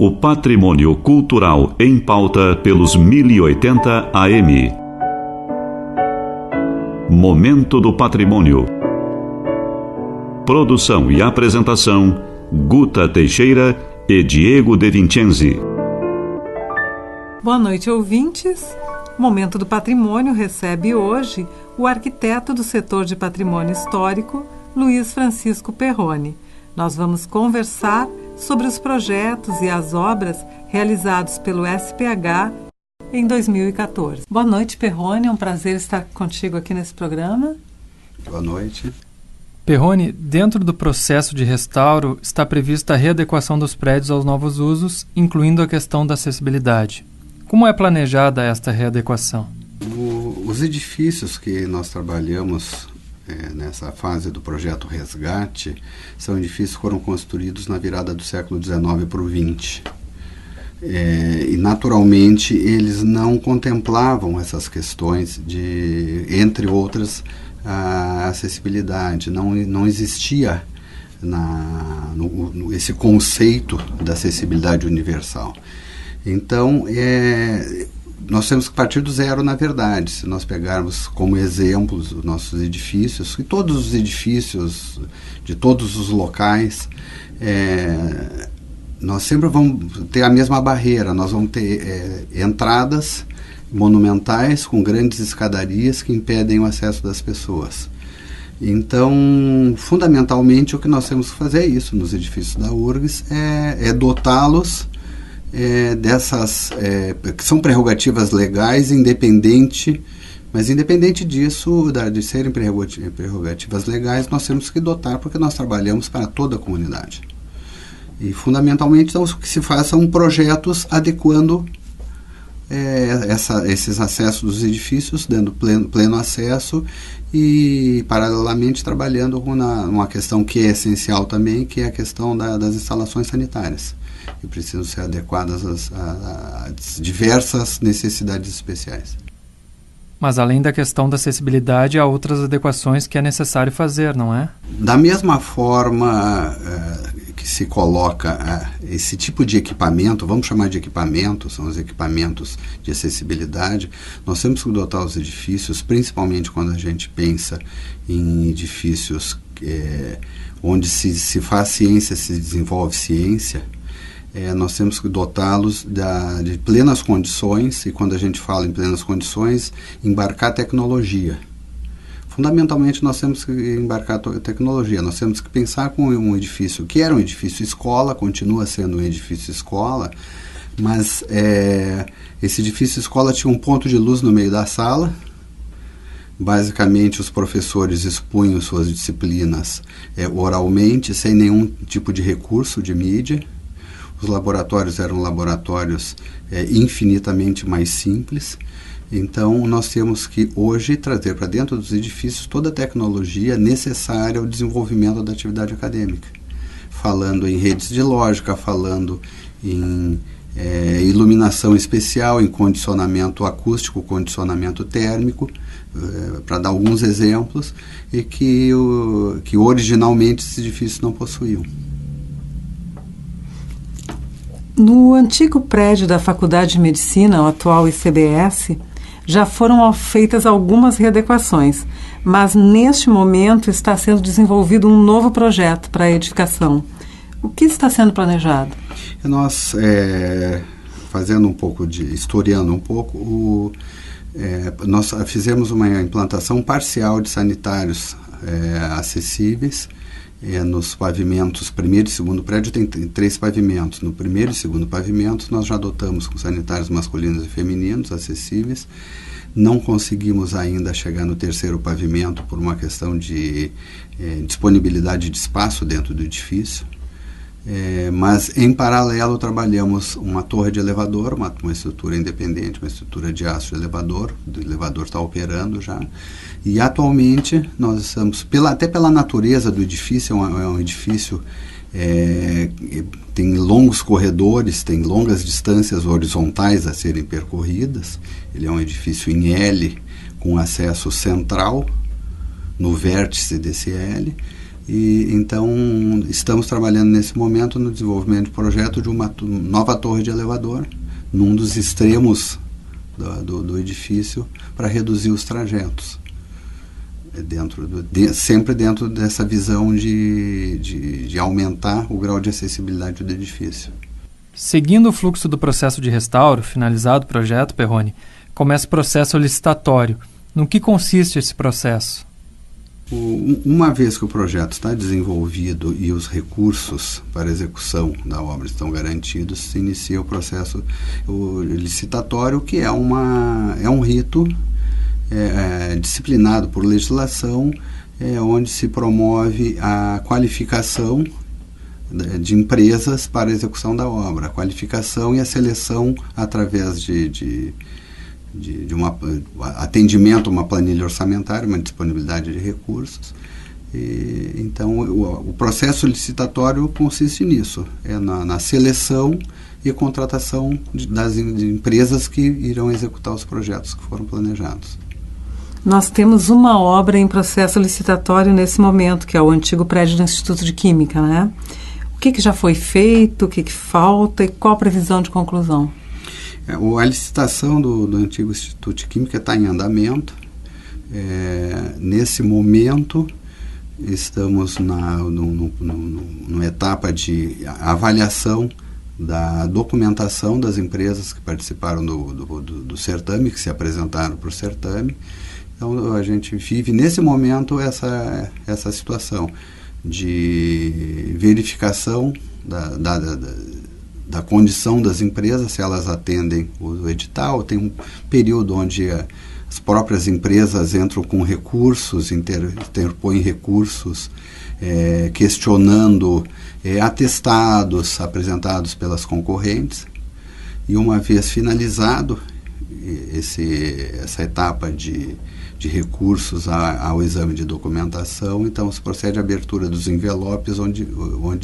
O patrimônio cultural em pauta pelos 1080 AM. Momento do Patrimônio. Produção e apresentação, Guta Teixeira e Diego De Vincenzi. Boa noite, ouvintes. Momento do Patrimônio recebe hoje o arquiteto do setor de patrimônio histórico, Luiz Francisco Perrone. Nós vamos conversar sobre os projetos e as obras realizados pelo SPH em 2014. Boa noite, Perrone. É um prazer estar contigo aqui nesse programa. Boa noite. Perrone, dentro do processo de restauro está prevista a readequação dos prédios aos novos usos, incluindo a questão da acessibilidade. Como é planejada esta readequação? Os edifícios que nós trabalhamos nessa fase do projeto Resgate são edifícios que foram construídos na virada do século XIX para o XX. E naturalmente eles não contemplavam essas questões de, entre outras, a acessibilidade. Não existia esse conceito da acessibilidade universal. Então, nós temos que partir do zero, na verdade. Se nós pegarmos como exemplos os nossos edifícios, e todos os edifícios de todos os locais, nós sempre vamos ter a mesma barreira. Nós vamos ter entradas monumentais com grandes escadarias que impedem o acesso das pessoas. Então, fundamentalmente, o que nós temos que fazer é isso nos edifícios da URGS, é dotá-los dessas, que são prerrogativas legais, mas independente disso, de serem prerrogativas legais, nós temos que dotar, porque nós trabalhamos para toda a comunidade. E, fundamentalmente, então, o que se faz são projetos adequando esses acessos dos edifícios, dando pleno acesso e, paralelamente, trabalhando com uma questão que é essencial também, que é a questão das instalações sanitárias, que precisam ser adequadas às diversas necessidades especiais. Mas além da questão da acessibilidade, há outras adequações que é necessário fazer, não é? Da mesma forma que se coloca esse tipo de equipamento, vamos chamar de equipamento, são os equipamentos de acessibilidade, nós temos que dotar os edifícios, principalmente quando a gente pensa em edifícios onde se faz ciência, se desenvolve ciência. Nós temos que dotá-los de plenas condições, e quando a gente fala em plenas condições, embarcar tecnologia. Fundamentalmente, nós temos que embarcar tecnologia. Nós temos que pensar com um edifício que era um edifício escola, continua sendo um edifício escola, mas esse edifício escola tinha um ponto de luz no meio da sala. Basicamente, os professores expunham suas disciplinas oralmente, sem nenhum tipo de recurso de mídia. Os laboratórios eram laboratórios infinitamente mais simples. Então, nós temos que hoje trazer para dentro dos edifícios toda a tecnologia necessária ao desenvolvimento da atividade acadêmica. Falando em redes de lógica, falando em iluminação especial, em condicionamento acústico, condicionamento térmico, para dar alguns exemplos, e que originalmente esses edifícios não possuíam. No antigo prédio da Faculdade de Medicina, o atual ICBS, já foram feitas algumas readequações, mas neste momento está sendo desenvolvido um novo projeto para a edificação. O que está sendo planejado? Nós, historiando um pouco, nós fizemos uma implantação parcial de sanitários acessíveis. Nos pavimentos, primeiro e segundo prédio tem 3 pavimentos. No primeiro e segundo pavimento nós já dotamos com sanitários masculinos e femininos acessíveis. Não conseguimos ainda chegar no terceiro pavimento por uma questão de disponibilidade de espaço dentro do edifício. Mas em paralelo trabalhamos uma torre de elevador, uma estrutura independente, uma estrutura de aço de elevador. O elevador está operando já. E atualmente nós estamos, até pela natureza do edifício, é um edifício tem longos corredores, tem longas distâncias horizontais a serem percorridas. Ele é um edifício em L, com acesso central no vértice desse L. E então estamos trabalhando nesse momento no desenvolvimento de projeto de uma nova torre de elevador, num dos extremos do edifício, para reduzir os trajetos. Sempre dentro dessa visão de aumentar o grau de acessibilidade do edifício. Seguindo o fluxo do processo de restauro, finalizado o projeto, Perrone, começa o processo licitatório. No que consiste esse processo? Uma vez que o projeto está desenvolvido e os recursos para execução da obra estão garantidos, se inicia o processo licitatório, que é um rito disciplinado por legislação, onde se promove a qualificação de empresas para a execução da obra, a qualificação e a seleção através de atendimento a uma planilha orçamentária, uma disponibilidade de recursos. Então, o processo licitatório consiste nisso, na seleção e contratação das empresas que irão executar os projetos que foram planejados. Nós temos uma obra em processo licitatório nesse momento, que é o antigo prédio do Instituto de Química, né? O que já foi feito, o que falta e qual a previsão de conclusão? A licitação do antigo Instituto de Química está em andamento. Nesse momento, estamos numa etapa de avaliação da documentação das empresas que participaram do certame, que se apresentaram para o certame. Então, a gente vive, nesse momento, essa situação de verificação da condição das empresas, se elas atendem o edital. Tem um período onde as próprias empresas entram com recursos, interpõem recursos, questionando atestados apresentados pelas concorrentes. E uma vez finalizado essa etapa de recursos ao exame de documentação, então se procede à abertura dos envelopes onde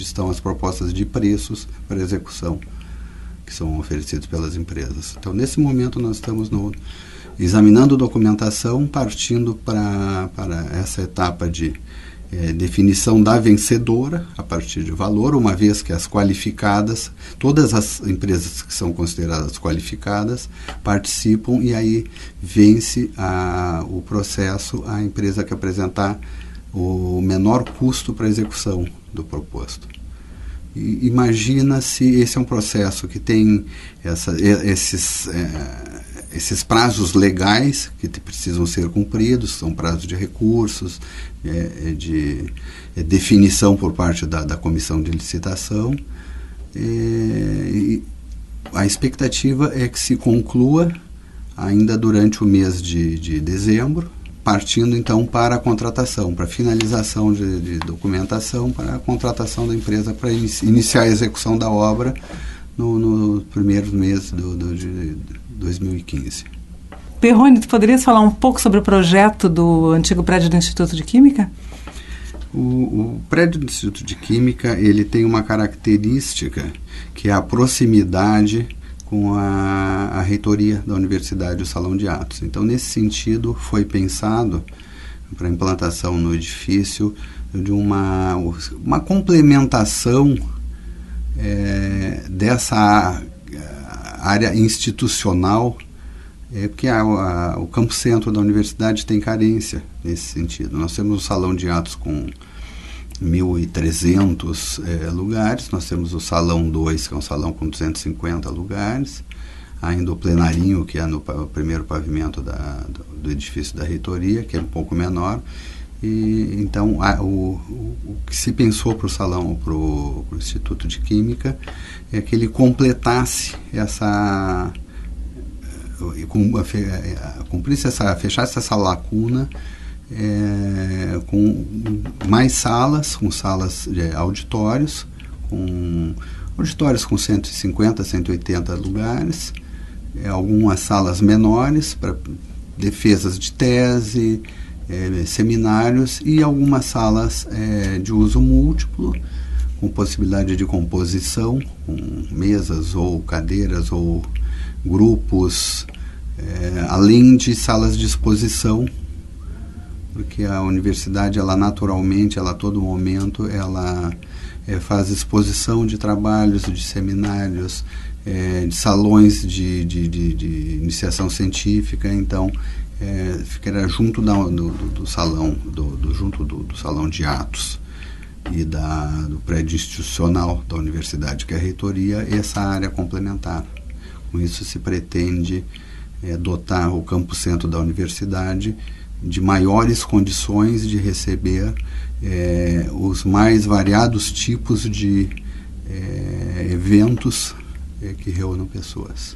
estão as propostas de preços para execução que são oferecidos pelas empresas. Então, nesse momento, nós estamos examinando documentação, partindo para essa etapa de definição da vencedora a partir de valor, uma vez que as qualificadas, todas as empresas que são consideradas qualificadas participam, e aí vence o processo a empresa que apresentar o menor custo para a execução do proposto. E imagina se esse é um processo que tem esses prazos legais que precisam ser cumpridos, são prazos de recursos, de definição por parte da comissão de licitação. E a expectativa é que se conclua ainda durante o mês de dezembro, partindo então para a contratação, para a finalização de documentação, para a contratação da empresa para iniciar a execução da obra no primeiro mês de 2015. Perrone, tu poderias falar um pouco sobre o projeto do antigo prédio do Instituto de Química? O prédio do Instituto de Química, ele tem uma característica que é a proximidade com a reitoria da universidade, o salão de atos. Então, nesse sentido, foi pensado para a implantação no edifício de uma complementação dessa área institucional, porque o campo centro da universidade tem carência nesse sentido. Nós temos um salão de atos com 1.300 lugares, nós temos o salão 2, que é um salão com 250 lugares, ainda o plenarinho, que é no primeiro pavimento do edifício da reitoria, que é um pouco menor. E então o que se pensou para o salão, para o Instituto de Química, é que ele completasse fechasse essa lacuna com mais salas, com salas de auditórios, com 150, 180 lugares, algumas salas menores para defesas de tese, seminários, e algumas salas de uso múltiplo, com possibilidade de composição, com mesas ou cadeiras ou grupos, além de salas de exposição porque a universidade, ela naturalmente, ela a todo momento, ela faz exposição de trabalhos, de seminários, de salões de iniciação científica. Então ficará junto do salão, junto do salão de atos e do prédio institucional da universidade, que é a reitoria, essa área complementar. Com isso se pretende dotar o campus centro da universidade de maiores condições de receber os mais variados tipos de eventos que reúnam pessoas.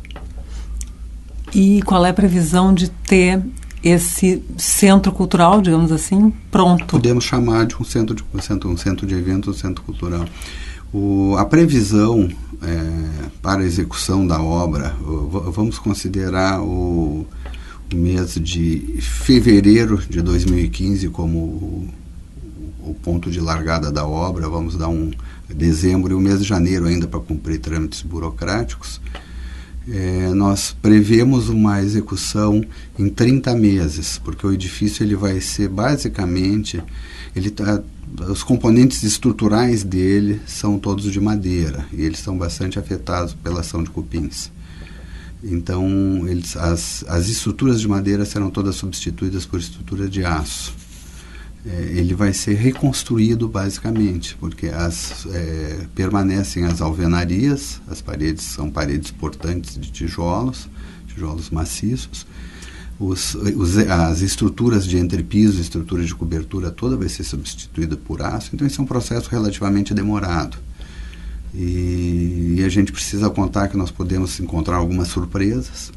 E qual é a previsão de ter esse centro cultural, digamos assim, pronto? Podemos chamar de um centro de eventos, um centro cultural. A previsão para a execução da obra, vamos considerar o mês de fevereiro de 2015 como o ponto de largada da obra. Vamos dar dezembro e o mês de janeiro ainda para cumprir trâmites burocráticos. Nós prevemos uma execução em 30 meses, porque o edifício ele vai ser basicamente, os componentes estruturais dele são todos de madeira e eles são bastante afetados pela ação de cupins. Então, as estruturas de madeira serão todas substituídas por estruturas de aço. Ele vai ser reconstruído basicamente, porque permanecem as alvenarias, as paredes são paredes portantes de tijolos maciços. As estruturas de entrepiso, estruturas de cobertura toda vai ser substituída por aço. Então, esse é um processo relativamente demorado. E a gente precisa contar que nós podemos encontrar algumas surpresas.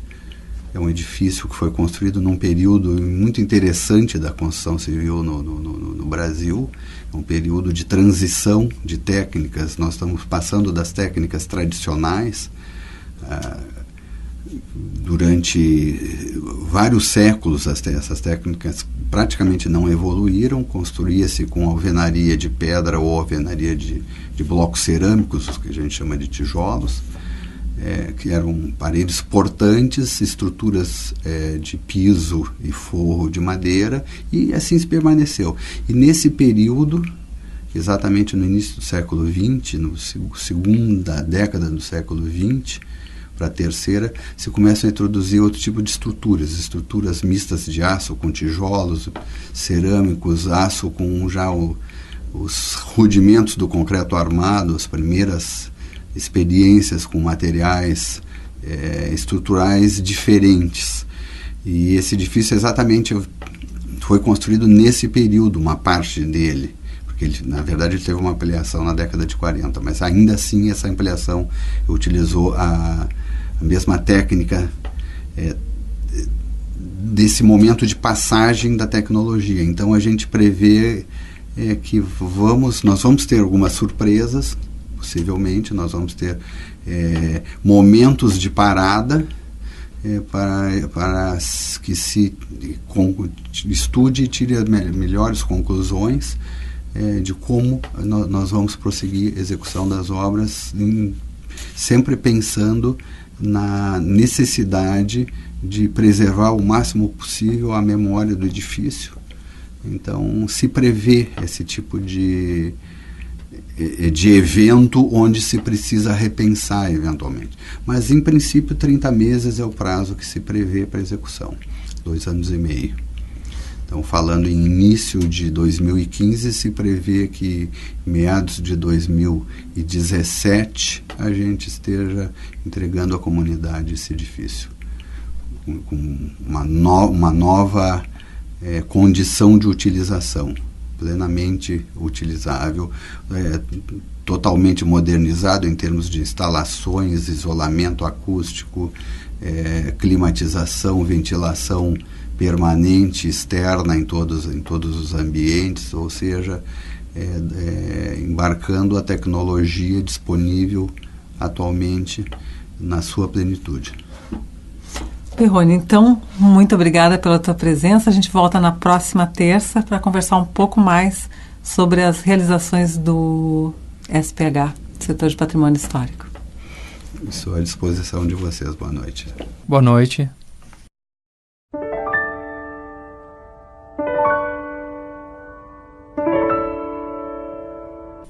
É um edifício que foi construído num período muito interessante da construção civil no Brasil. É um período de transição de técnicas. Nós estamos passando das técnicas tradicionais. Durante vários séculos, essas técnicas praticamente não evoluíram. Construía-se com alvenaria de pedra ou alvenaria de blocos cerâmicos, que a gente chama de tijolos. Que eram paredes portantes, estruturas de piso e forro de madeira, e assim se permaneceu. E nesse período, exatamente no início do século XX, na segunda década do século XX para a terceira, se começam a introduzir outro tipo de estruturas mistas de aço com tijolos, cerâmicos, aço com já os rudimentos do concreto armado, as primeiras experiências com materiais estruturais diferentes. E esse edifício exatamente foi construído nesse período, uma parte dele, porque na verdade ele teve uma ampliação na década de 40, mas ainda assim essa ampliação utilizou a mesma técnica desse momento de passagem da tecnologia. Então a gente prevê que nós vamos ter algumas surpresas. Possivelmente nós vamos ter momentos de parada para que se estude e tire as melhores conclusões de como nós vamos prosseguir a execução das obras, sempre pensando na necessidade de preservar o máximo possível a memória do edifício. Então, se prevê esse tipo de evento onde se precisa repensar eventualmente. Mas, em princípio, 30 meses é o prazo que se prevê para execução, 2 anos e meio. Então, falando em início de 2015, se prevê que meados de 2017 a gente esteja entregando à comunidade esse edifício, com uma nova condição de utilização, plenamente utilizável, totalmente modernizado em termos de instalações, isolamento acústico, climatização, ventilação permanente, externa em todos os ambientes, ou seja, embarcando a tecnologia disponível atualmente na sua plenitude. Perrone, então, muito obrigada pela tua presença. A gente volta na próxima terça para conversar um pouco mais sobre as realizações do SPH, Setor de Patrimônio Histórico. Estou à disposição de vocês. Boa noite. Boa noite.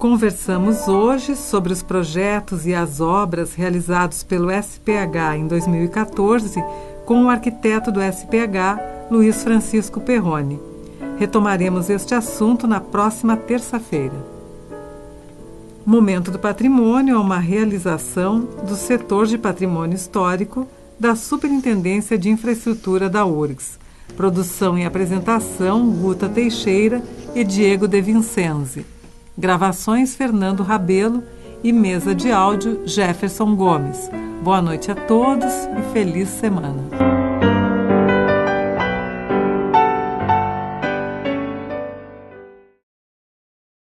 Conversamos hoje sobre os projetos e as obras realizados pelo SPH em 2014 com o arquiteto do SPH, Luiz Francisco Perrone. Retomaremos este assunto na próxima terça-feira. Momento do Patrimônio é uma realização do Setor de Patrimônio Histórico da Superintendência de Infraestrutura da URGS. Produção e apresentação, Guta Teixeira e Diego De Vincenzi. Gravações, Fernando Rabelo e mesa de áudio, Jefferson Gomes. Boa noite a todos e feliz semana.